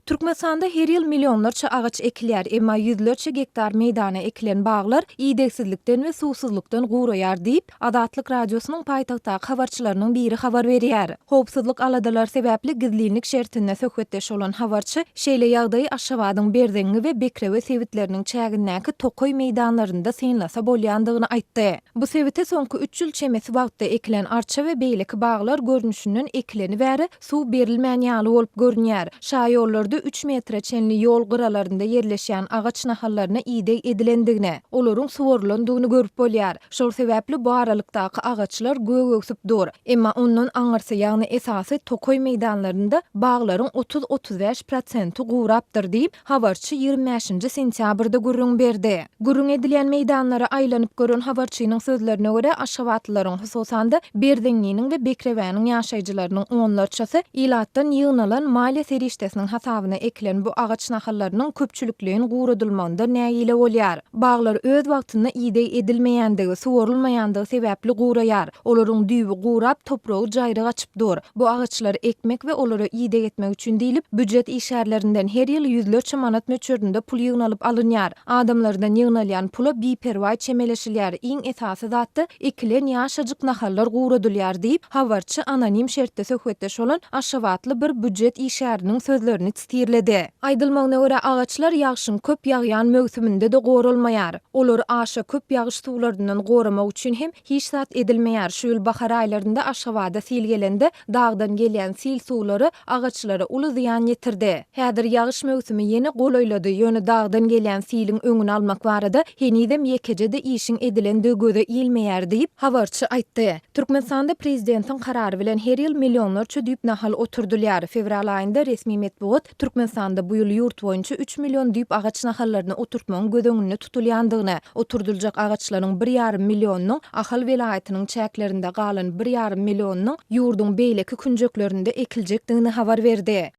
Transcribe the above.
Türkmenistanda her ýyl milyonlarça agaç ekilýär, emma ýüzlerçe gektar meýdana ekilen baglar iýdeksizlikden we susuzlukdan guraýar diýip Adatlyk radiosynyň paýtagtdaky habarçylarynyň biri habar berýär. Howpsuzlyk aladalar sebäpli gizlilik şertinde söhbetdeş bolan habarçy şeýle ýagdaýy Aşgabatyň Berdeňi we Bekrewe sewitleriniň çägindäki Tokoy meýdanlarynda synlasa bolýandygyny aýtdy. Bu sewite soňky 3 ýyl çemesi wagtda ekilen arça we beýleki baglar görnüşinden ekileni bäri suw berilmän ýaly bolup görünýär. Şaýollarda 3 metre çenli ýol gyralarynda ýerleşýän agaç nahallaryna iýdek edilendigine, olaryň suwarylandygyny görüp bolýar. Şol sebäpli bu aralykdaky agaçlar göwöksüp dur. Emma ondan aňyrsa, ýagny esasy Tokoy meýdanlarynda baglaryň 30-35% gurapdyr diýip habarçy 25 sentýabrda gürrüň berdi. Gürrüň edilen meýdanlara aýlanyp gören habarçynyň sözlerine görä Aşgabatlylaryň, hususanda Berdeňiniň we Bekrewäniň ýaşaýjylarynyň onlarçasy ilatdan ýygnalan maliýe serişdesiniň hasabyna ekilen bu agaç nahallarynyň köpçülikliğin guradylmanda näýile bolýar. Baglar öz wagtynda iýdek edilmeýändigi, suwarylmaýandygy sebäpli guraýar. Olaryň düýbi gurap, topragy jaýra gaçyp dur. Bu agaçlary ekmek we olary iýdek etmek üçin diýilip, büdjet işärlerinden her ýyl ýüzlerçe manat möçberinde pul ýygnalyp alynýar. Adamlardan ýygnalýan pula biperwa çemeleşilýär. Iň esasy zatda ekilen ýaşajyk nahallar guradylýar diýip habarçy anonim şertde söhbetdeş bolan Aşgabatly bir büdjet işäriniň sözlerini tirledi. Aýdylmagyna görä agaçlar ýagşyň köp ýagýan mögsüminde de gorulmaýar. Olar aşa köp ýagyş suwlaryndan goramak üçin hem hiç zat edilmeýär. Şu ýyl bahar aýlarynda Aşgabada sil gelende dagdan gelýän sil suwlary agaçlara uly ziýan ýetirdi. Häzir ýagyş mögsümi ýene golaýlady. Ýöne dagdan gelýän siliň öňüni almak barada henidem ýekejede işiň edilendigi göze ilmeýär diýip habarçy aýtdy. Türkmenistanda prezidentiň karary bilen her ýyl milyonlarça düýp nahal oturdylýar. Fevral aýynda resmi metbuat Türkmenistanda bu ýyl ýurt boýunça 3 milyon düýp agaç nahallaryny oturtmagyň gözeňinde tutulýandygyny, oturduljak agaçlaryň 1,5 milyonynyň Ahal welaýatynyň çäklerinde galan 1,5 milyonynyň ýurdun beýleki künjeklerinde ekiljekdigini habar berdi.